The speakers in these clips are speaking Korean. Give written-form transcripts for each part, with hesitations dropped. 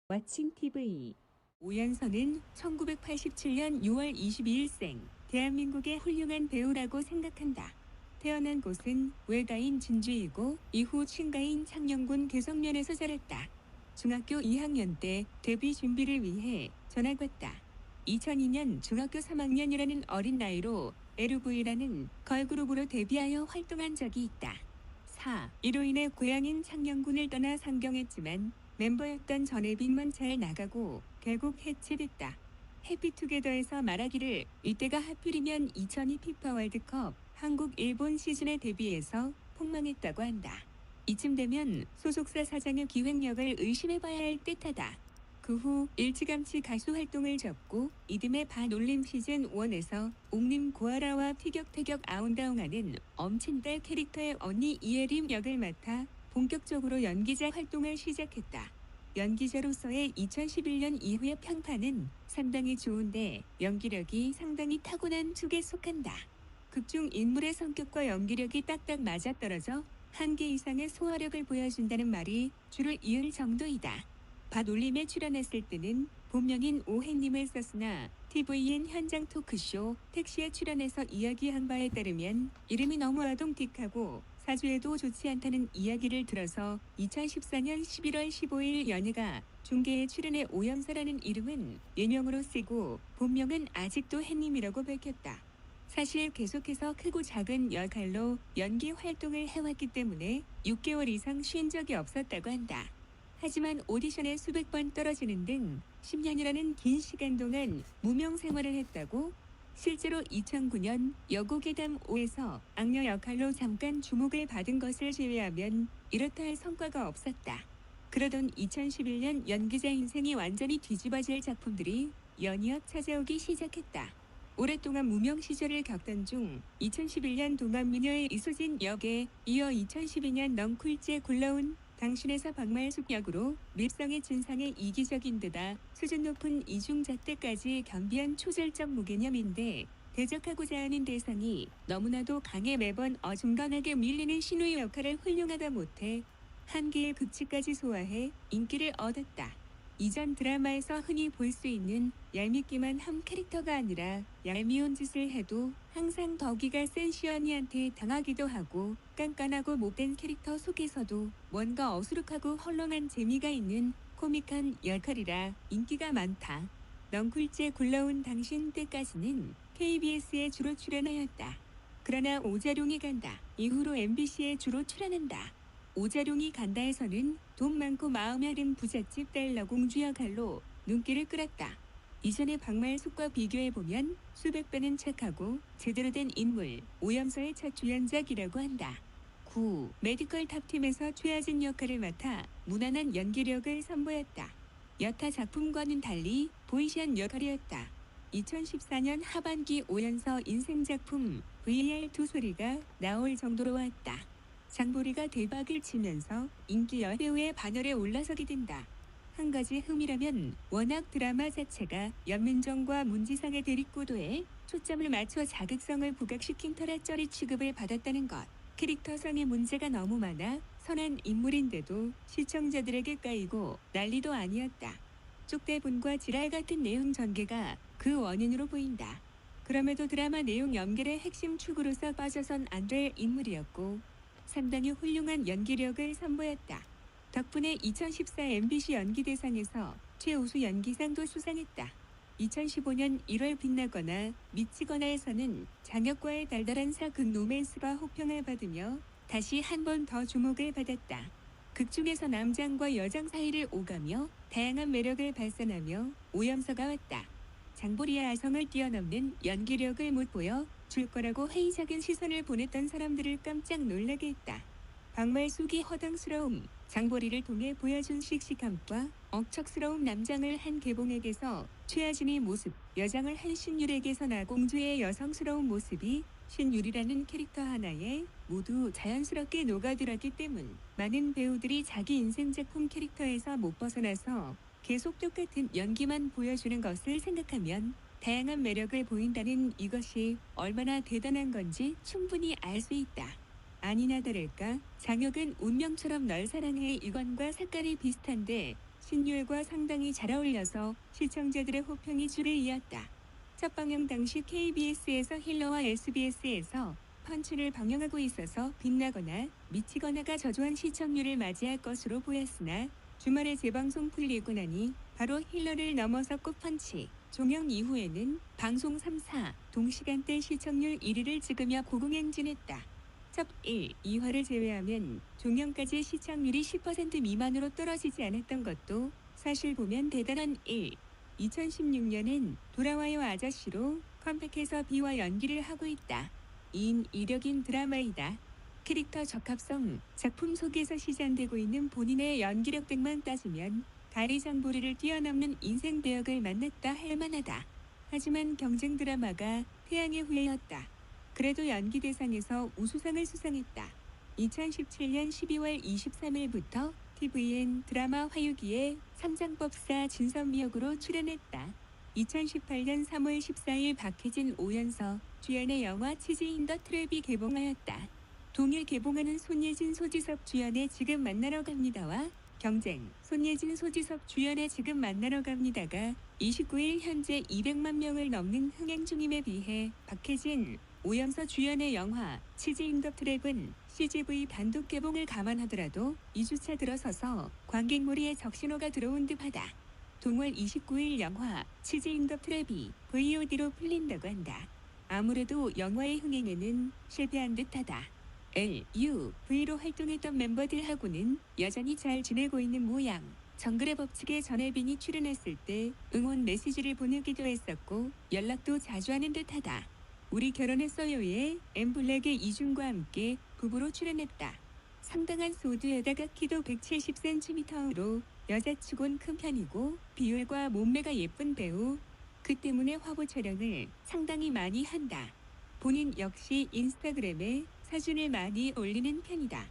왓칭 TV. 오연서는 1987년 6월 22일생, 대한민국의 훌륭한 배우라고 생각한다. 태어난 곳은 외가인 진주이고 이후 친가인 창녕군 개성면에서 자랐다. 중학교 2학년 때 데뷔 준비를 위해 전학 왔다. 2002년 중학교 3학년이라는 어린 나이로 LV라는 걸그룹으로 데뷔하여 활동한 적이 있다. 4. 이로 인해 고향인 창녕군을 떠나 상경했지만 멤버였던 전혜빈만 잘 나가고 결국 해체됐다. 해피투게더에서 말하기를 이때가 하필이면 2002 피파 월드컵 한국 일본 시즌에 데뷔해서 폭망했다고 한다. 이쯤 되면 소속사 사장의 기획력을 의심해봐야 할 듯하다. 그 후 일찌감치 가수 활동을 접고 이듬해 반올림 시즌 1에서 옥림 고아라와 티격태격 아웅다웅하는 엄친딸 캐릭터의 언니 이혜림 역을 맡아 본격적으로 연기자 활동을 시작했다. 연기자로서의 2011년 이후의 평판은 상당히 좋은데 연기력이 상당히 타고난 축에 속한다. 극중 인물의 성격과 연기력이 딱딱 맞아떨어져 한계 이상의 소화력을 보여준다는 말이 줄을 이을 정도이다. 밭올림에 출연했을 때는 본명인 오해님을 썼으나 TVN 현장 토크쇼 택시에 출연해서 이야기한 바에 따르면 이름이 너무 아동틱하고 사주에도 좋지 않다는 이야기를 들어서 2014년 11월 15일 연예가 중계에 출연해 오연서라는 이름은 예명으로 쓰고 본명은 아직도 해님이라고 밝혔다. 사실 계속해서 크고 작은 역할로 연기 활동을 해왔기 때문에 6개월 이상 쉰 적이 없었다고 한다. 하지만 오디션에 수백 번 떨어지는 등 10년이라는 긴 시간 동안 무명 생활을 했다고. 실제로 2009년 여고괴담 5에서 악녀 역할로 잠깐 주목을 받은 것을 제외하면 이렇다 할 성과가 없었다. 그러던 2011년 연기자 인생이 완전히 뒤집어질 작품들이 연이어 찾아오기 시작했다. 오랫동안 무명 시절을 겪던 중 2011년 동안미녀의 이수진 역에 이어 2012년 넝쿨째 굴러온 당신에서 박말숙 역으로 밀성의 진상의 이기적인 데다 수준 높은 이중잣대까지 겸비한 초절정 무개념인데 대적하고자 하는 대상이 너무나도 강해 매번 어중간하게 밀리는 신우의 역할을 훌륭하다 못해 한계의 극치까지 소화해 인기를 얻었다. 이전 드라마에서 흔히 볼 수 있는 얄밉기만 한 캐릭터가 아니라 얄미운 짓을 해도 항상 덕이가 센 시연이한테 당하기도 하고 깐깐하고 못된 캐릭터 속에서도 뭔가 어수룩하고 헐렁한 재미가 있는 코믹한 역할이라 인기가 많다. 넝쿨째 굴러온 당신 때까지는 KBS에 주로 출연하였다. 그러나 오자룡이 간다 이후로 MBC에 주로 출연한다. 오자룡이 간다에서는 돈 많고 마음 여린 부잣집 딸 너공주 역할로 눈길을 끌었다. 이전의 박말숙과 비교해보면 수백 배는 착하고 제대로 된 인물, 오연서의 첫 주연작이라고 한다. 9. 메디컬 탑팀에서 최하진 역할을 맡아 무난한 연기력을 선보였다. 여타 작품과는 달리 보이시한 역할이었다. 2014년 하반기 오연서 인생작품 VAR2 소리가 나올 정도로 왔다. 장보리가 대박을 치면서 인기 여배우의 반열에 올라서게 된다. 한 가지 흠이라면 워낙 드라마 자체가 연민정과 문지상의 대립구도에 초점을 맞춰 자극성을 부각시킨 터라 쩌리 취급을 받았다는 것. 캐릭터성의 문제가 너무 많아 선한 인물인데도 시청자들에게 까이고 난리도 아니었다. 쪽대분과 지랄 같은 내용 전개가 그 원인으로 보인다. 그럼에도 드라마 내용 연결의 핵심 축으로서 빠져선 안 될 인물이었고 상당히 훌륭한 연기력을 선보였다. 덕분에 2014 MBC 연기대상에서 최우수 연기상도 수상했다. 2015년 1월 빛나거나 미치거나에서는 장혁과의 달달한 사극 로맨스가 호평을 받으며 다시 한 번 더 주목을 받았다. 극중에서 남장과 여장 사이를 오가며 다양한 매력을 발산하며 오염서가 왔다. 장보리의 아성을 뛰어넘는 연기력을 못 보여 줄 거라고 회의적인 시선을 보냈던 사람들을 깜짝 놀라게 했다. 박말숙이 허당스러움, 장보리를 통해 보여준 씩씩함과 억척스러운 남장을 한 개봉액에서 최하진의 모습, 여장을 한 신율에게서 나공주의 여성스러운 모습이 신율이라는 캐릭터 하나에 모두 자연스럽게 녹아들었기 때문 많은 배우들이 자기 인생 작품 캐릭터에서 못 벗어나서 계속 똑같은 연기만 보여주는 것을 생각하면 다양한 매력을 보인다는 이것이 얼마나 대단한 건지 충분히 알 수 있다. 아니나 다를까 장혁은 운명처럼 널 사랑해 이건과 색깔이 비슷한데 신유일과 상당히 잘 어울려서 시청자들의 호평이 줄을 이었다. 첫 방영 당시 KBS에서 힐러와 SBS에서 펀치를 방영하고 있어서 빛나거나 미치거나가 저조한 시청률을 맞이할 것으로 보였으나 주말에 재방송 풀리고 나니 바로 힐러를 넘어섰고 펀치 종영 이후에는 방송 3, 4 동시간대 시청률 1위를 찍으며 고공행진했다. 첫 1, 2화를 제외하면 종영까지 시청률이 10% 미만으로 떨어지지 않았던 것도 사실 보면 대단한 일. 2016년엔 돌아와요 아저씨로 컴백해서 비와 연기를 하고 있다. 2인 이력인 드라마이다. 캐릭터 적합성, 작품 속에서 시전되고 있는 본인의 연기력 등만 따지면 가리장보리를 뛰어넘는 인생 배역을 만났다 할 만하다. 하지만 경쟁 드라마가 태양의 후예였다. 그래도 연기 대상에서 우수상을 수상했다. 2017년 12월 23일부터 TVN 드라마 화유기에 삼장법사 진선미 역으로 출연했다. 2018년 3월 14일 박혜진, 오연서 주연의 영화 치즈 인 더 트랩이 개봉하였다. 동일 개봉하는 손예진, 소지섭 주연의 지금 만나러 갑니다와 경쟁, 손예진, 소지섭 주연의 지금 만나러 갑니다가 29일 현재 200만 명을 넘는 흥행 중임에 비해 박혜진, 오연서 주연의 영화 치즈 인 더 트랩은 CGV 단독 개봉을 감안하더라도 2주차 들어서서 관객몰이에 적신호가 들어온 듯하다. 동월 29일 영화 치즈 인 더 트랩이 VOD로 풀린다고 한다. 아무래도 영화의 흥행에는 실패한 듯하다. LUV로 활동했던 멤버들하고는 여전히 잘 지내고 있는 모양. 정글의 법칙에 전혜빈이 출연했을 때 응원 메시지를 보내기도 했었고 연락도 자주 하는 듯하다. 우리 결혼했어요에 엠블랙의 이준과 함께 부부로 출연했다. 상당한 소두에다가 키도 170cm로 여자치곤 큰 편이고 비율과 몸매가 예쁜 배우. 그 때문에 화보 촬영을 상당히 많이 한다. 본인 역시 인스타그램에 사진을 많이 올리는 편이다.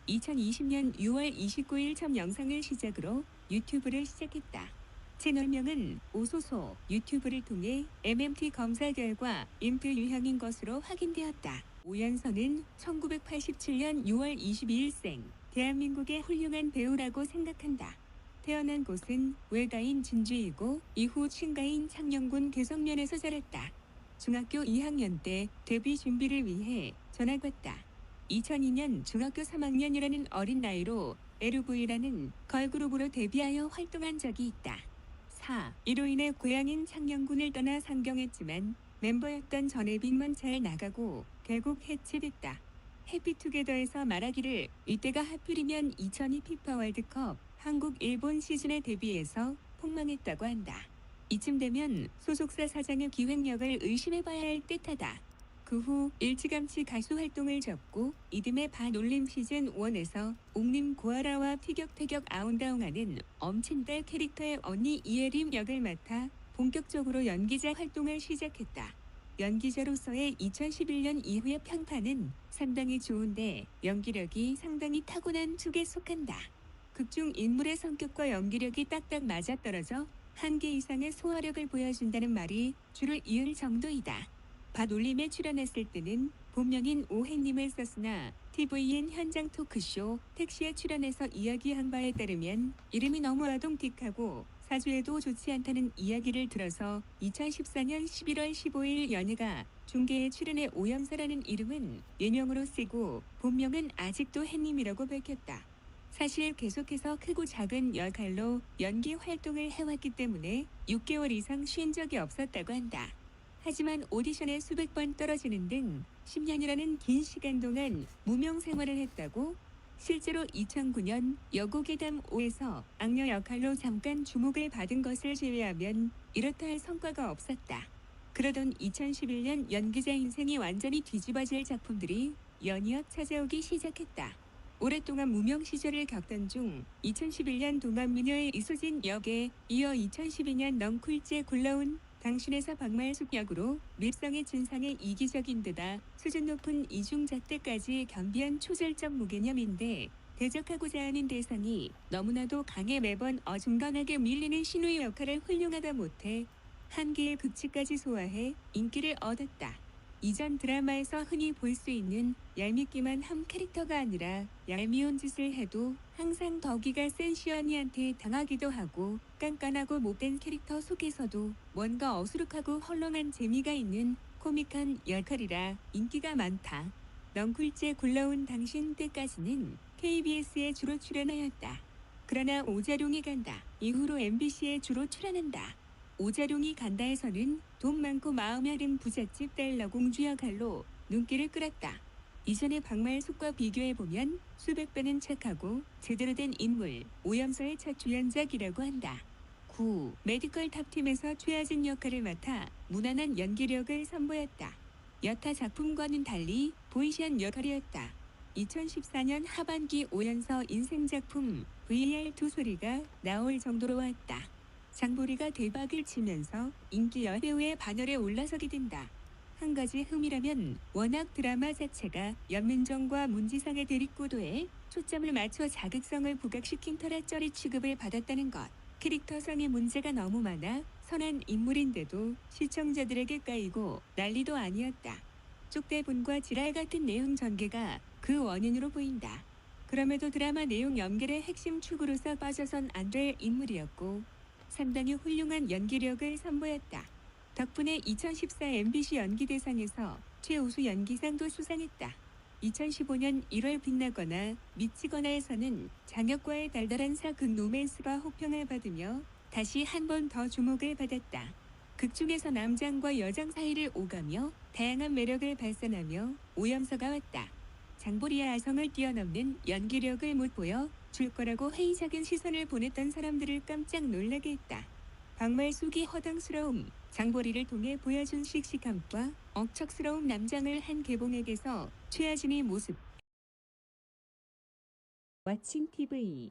2020년 6월 29일 첫 영상을 시작으로 유튜브를 시작했다. 채널명은 오소소. 유튜브를 통해 MMT 검사 결과 인프 유형인 것으로 확인되었다. 오연서는 1987년 6월 22일생 대한민국의 훌륭한 배우라고 생각한다. 태어난 곳은 외가인 진주이고 이후 친가인 창녕군 괴성면에서 자랐다. 중학교 2학년 때 데뷔 준비를 위해 전학 왔다. 2002년 중학교 3학년이라는 어린 나이로 LV라는 걸그룹으로 데뷔하여 활동한 적이 있다. 4. 이로 인해 고향인 창녕군을 떠나 상경했지만 멤버였던 전혜빈만 잘 나가고 결국 해체됐다. 해피투게더에서 말하기를 이때가 하필이면 2002 피파 월드컵 한국 일본 시즌에 데뷔해서 폭망했다고 한다. 이쯤 되면 소속사 사장의 기획력을 의심해봐야 할 듯하다. 그 후 일찌감치 가수 활동을 접고 이듬해 반올림 시즌 1에서 옥림 고아라와 티격태격 아웅다웅하는 엄친딸 캐릭터의 언니 이혜림 역을 맡아 본격적으로 연기자 활동을 시작했다. 연기자로서의 2011년 이후의 평판은 상당히 좋은데 연기력이 상당히 타고난 축에 속한다. 극중 인물의 성격과 연기력이 딱딱 맞아떨어져 한계 이상의 소화력을 보여준다는 말이 줄을 이을 정도이다. 밭올림에 출연했을 때는 본명인 오해님을 썼으나 TVN 현장 토크쇼 택시에 출연해서 이야기한 바에 따르면 이름이 너무 아동틱하고 사주에도 좋지 않다는 이야기를 들어서 2014년 11월 15일 연예가 중계에 출연해 오연서라는 이름은 예명으로 쓰고 본명은 아직도 해님이라고 밝혔다. 사실 계속해서 크고 작은 역할로 연기 활동을 해왔기 때문에 6개월 이상 쉰 적이 없었다고 한다. 하지만 오디션에 수백 번 떨어지는 등 10년이라는 긴 시간 동안 무명 생활을 했다고. 실제로 2009년 여고괴담 5에서 악녀 역할로 잠깐 주목을 받은 것을 제외하면 이렇다 할 성과가 없었다. 그러던 2011년 연기자 인생이 완전히 뒤집어질 작품들이 연이어 찾아오기 시작했다. 오랫동안 무명 시절을 겪던 중 2011년 동안미녀의 이수진 역에 이어 2012년 넝쿨째 굴러온 당신에서 박말숙 역으로 밉성의 진상의 이기적인 데다 수준 높은 이중잣대까지 겸비한 초절정 무개념인데 대적하고자 하는 대상이 너무나도 강해 매번 어중간하게 밀리는 신우의 역할을 훌륭하다 못해 한계의 극치까지 소화해 인기를 얻었다. 이전 드라마에서 흔히 볼 수 있는 얄밉기만 한 캐릭터가 아니라 얄미운 짓을 해도 항상 덕이가 센 시연이한테 당하기도 하고 깐깐하고 못된 캐릭터 속에서도 뭔가 어수룩하고 헐렁한 재미가 있는 코믹한 역할이라 인기가 많다. 넝쿨째 굴러온 당신 때까지는 KBS에 주로 출연하였다. 그러나 오자룡이 간다 이후로 MBC에 주로 출연한다. 오자룡이 간다에서는 돈 많고 마음 여린 부잣집 딸 너공주 역할로 눈길을 끌었다. 이전의 박말숙과 비교해보면 수백 배는 착하고 제대로 된 인물, 오염서의 첫 주연작이라고 한다. 9. 메디컬 탑팀에서 최하진 역할을 맡아 무난한 연기력을 선보였다. 여타 작품과는 달리 보이시한 역할이었다. 2014년 하반기 오연서 인생작품 VAR2 소리가 나올 정도로 왔다. 장보리가 대박을 치면서 인기 여배우의 반열에 올라서게 된다. 한 가지 흠이라면 워낙 드라마 자체가 연민정과 문지상의 대립구도에 초점을 맞춰 자극성을 부각시킨 터라 쩌리 취급을 받았다는 것. 캐릭터성의 문제가 너무 많아 선한 인물인데도 시청자들에게 까이고 난리도 아니었다. 쪽대분과 지랄 같은 내용 전개가 그 원인으로 보인다. 그럼에도 드라마 내용 연결의 핵심 축으로서 빠져선 안 될 인물이었고 상당히 훌륭한 연기력을 선보였다. 덕분에 2014 MBC 연기대상에서 최우수 연기상도 수상했다. 2015년 1월 빛나거나 미치거나에서는 장혁과의 달달한 사극 로맨스가 호평을 받으며 다시 한 번 더 주목을 받았다. 극 중에서 남장과 여장 사이를 오가며 다양한 매력을 발산하며 오염서가 왔다. 장보리의 아성을 뛰어넘는 연기력을 못 보여 줄 거라고 회의적인 시선을 보냈던 사람들을 깜짝 놀라게 했다. 박말숙이 허당스러움, 장보리를 통해 보여준 씩씩함과 억척스러운 남장을 한 개봉액에서 최하진의 모습. 왓칭TV